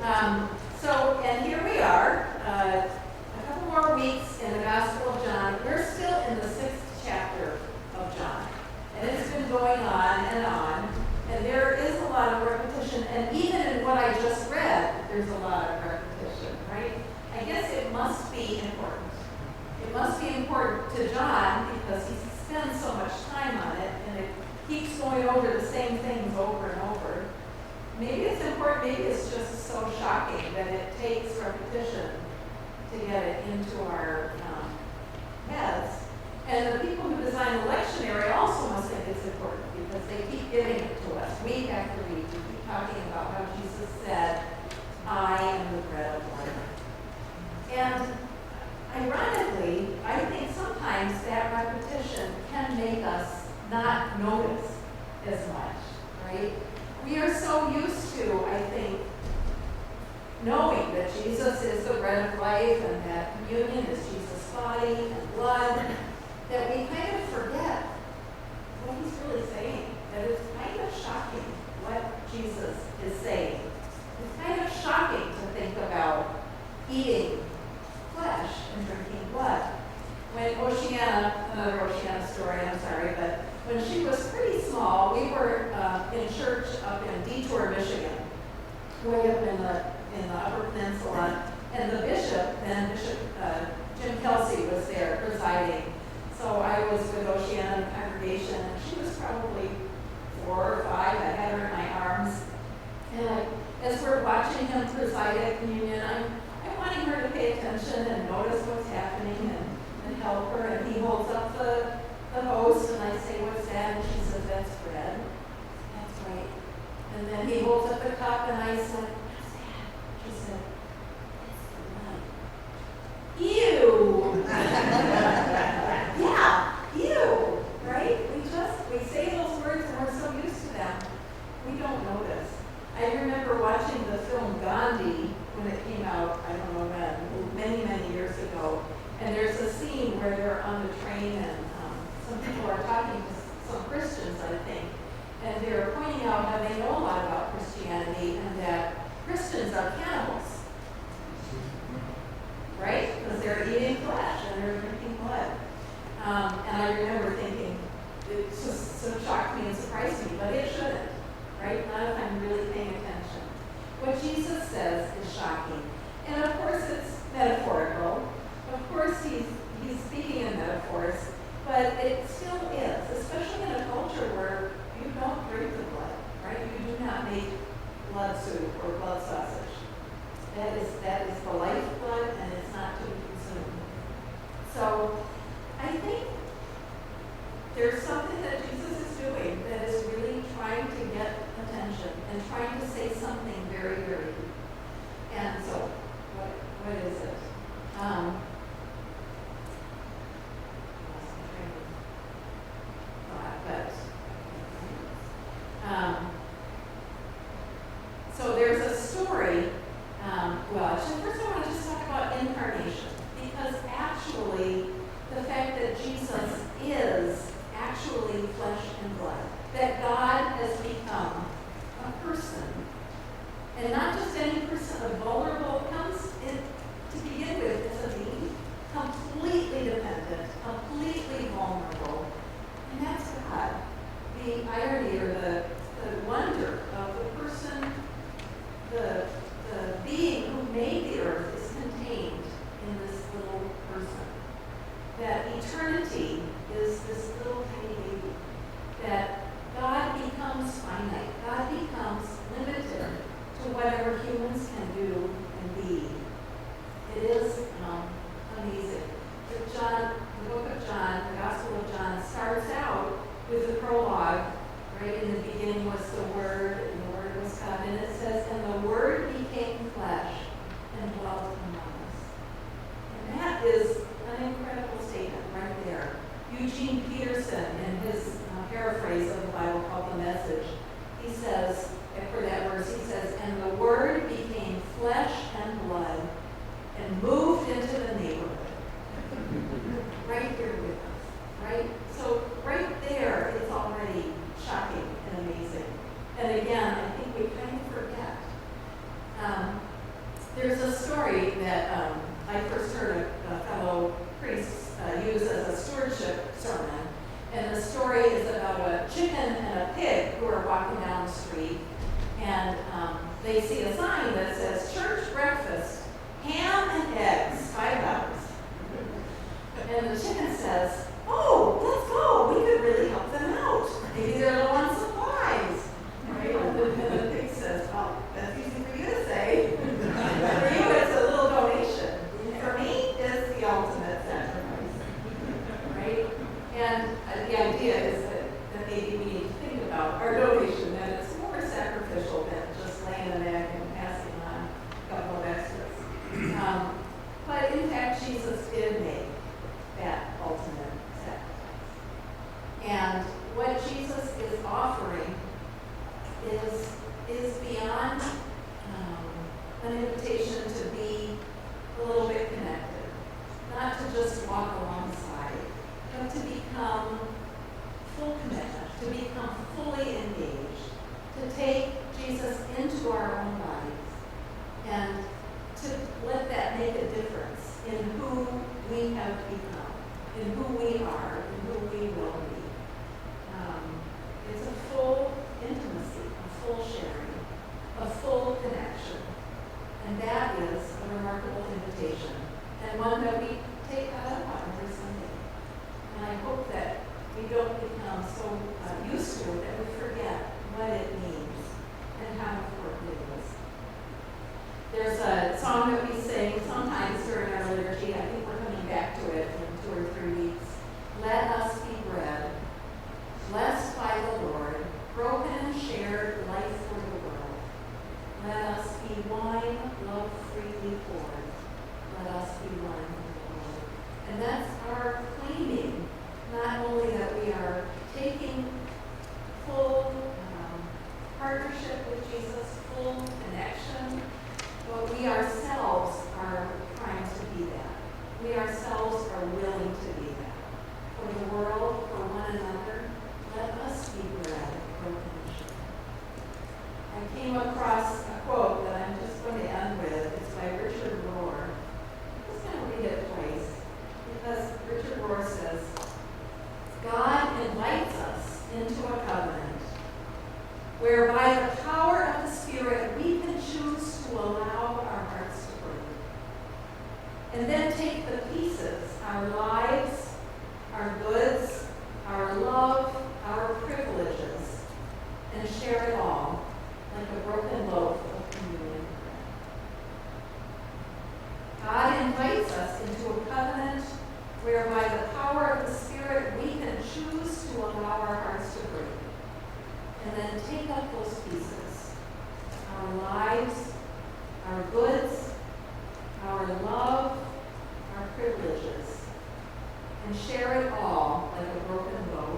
And here we are, a couple more weeks in the Gospel of John. We're still in the 6th chapter of John. And it's been going on. And there is a lot of repetition. And even in what I just read, there's a lot of repetition, right? I guess it must be important. It must be important to John because he spends so much time on it. And it keeps going over the same things over and over. Maybe it's important, maybe it's just so shocking that it takes repetition to get it into our heads. And the people who design the lectionary also must think it's important because they keep giving it to us week after week. We keep talking about how Jesus said, I am the bread of life. And ironically, I think sometimes that repetition can make us not notice as much, right? We are so used to, I think, knowing that Jesus is the bread of life and that communion is Jesus' body and blood, that we kind of forget what he's really saying. That it's kind of shocking what Jesus is saying. It's kind of shocking to think about eating flesh and drinking blood. When Oceana, another Oceana story, I'm sorry, but when she was pretty small, we were in church up in Detour, Michigan, way up in the Upper Peninsula, and the bishop, then Bishop Jim Kelsey, was there presiding. So I was with Oceana in the congregation, and she was probably 4 or 5. I had her in my arms, and as we're watching him preside at communion, I'm wanting her to pay attention and notice what's happening and help her. And he holds up the host, and I say, what's that? And she says, that's bread. That's right. And then he holds up the cup, and I said, what's that? She said, it's the blood. Ew! Yeah, ew, right? We say those words, and we're so used to them, we don't notice. I remember watching the film Gandhi when it came out, I don't know when, many, many years ago. And there's a scene where they're on the train and some people are talking to some Christians, I think, and they're pointing out how they know a lot about Christianity and that Christians are cannibals, right? Because they're eating flesh and they're drinking blood. And I remember thinking, it just so shocked me and surprised me, but it shouldn't, right? Not if I'm really paying attention. What Jesus says is shocking. And of course it's metaphorical. Of course he's speaking in metaphors. But it still is, especially in a culture where you don't drink the blood, right? You do not make blood soup or blood sausage. That is the lifeblood, and it's not to be consumed. So I think there's something that Jesus is doing that is really trying to get attention and trying to say something very, very deep. And so, what is it? So there's a story, first I want to just talk about incarnation, because actually the fact that Jesus is actually flesh and blood, that God has become a person, and not just any person, a vulnerable, comes in, to begin with as a being, completely dependent, completely vulnerable, and that's God. The irony or the wonder of the person, the being who made the earth is contained in this little person. That eternity is this little tiny baby. That God becomes finite. God becomes limited to whatever humans can do and be. It is amazing. The book of John, the Gospel of John, starts out with the prologue. Right in the beginning was the Word, and the Word was God. And it says, and the Word became flesh and dwelt among us. And that is an incredible statement right there. Eugene Peterson, in his paraphrase of the Bible called The Message, he says, for that verse, he says, and the Word became flesh and blood and moved into the neighborhood. Right here with us, right? So right there, it's already shocking and amazing. And again, I think we kind of forget There's a story that I first heard a fellow priest use as a stewardship sermon. And the story is about a chicken and a pig who are walking down the street. And they see a sign that says, "Church breakfast, ham and eggs, $5." And the chicken says, "Oh, let's go. We could really help them out. Maybe they're low on supplies." Right? And the pig says, "Oh, that's easy for you to say. For you, it's a little donation. For me, it's the ultimate sacrifice." Right? And the idea is that maybe we need to think about our donation, that it's more sacrificial than just laying an egg and passing on a couple of extras. But in fact, Jesus did make that ultimate sacrifice. And what Jesus is offering is beyond an invitation to be a little bit connected, not to just walk alongside, but to become full commitment, to become fully engaged, to take Jesus into our own lives, and to let that make a difference in who we have become, in who we are, in who we will be. It's a full intimacy, a full sharing, a full connection. And that is a remarkable invitation, and one that we take up on every Sunday. And I hope that we don't become so used to it that we forget what it means and how important it is. There's a song that we sing sometimes during our liturgy. I think we're coming back to it in 2 or 3 weeks. "Let us be bread, blessed by the Lord, broken and shared life for the world. Let us be wine, love freely poured. Let us be wine for the Lord." And that's our claiming, not only that we are taking full partnership with Jesus, full connection, but we ourselves are trying to be that. We ourselves are willing to be that. For the world, for one another, let us be bread, broken and shared. I came across a quote that I'm just going to end with. It's by Richard Rohr. I'm just going to read it twice, because Richard Rohr says, "God invites us into a covenant where by the power of the Spirit we can choose to allow our hearts to break, and then take the pieces, our lives, our goods, our love, our privileges, and share it all like a broken loaf of communion bread." God invites us into a covenant where by the power of the Spirit we can choose to allow our hearts to break, and then take up those pieces, our lives, our goods, our love, our privileges, and share it all like a broken loaf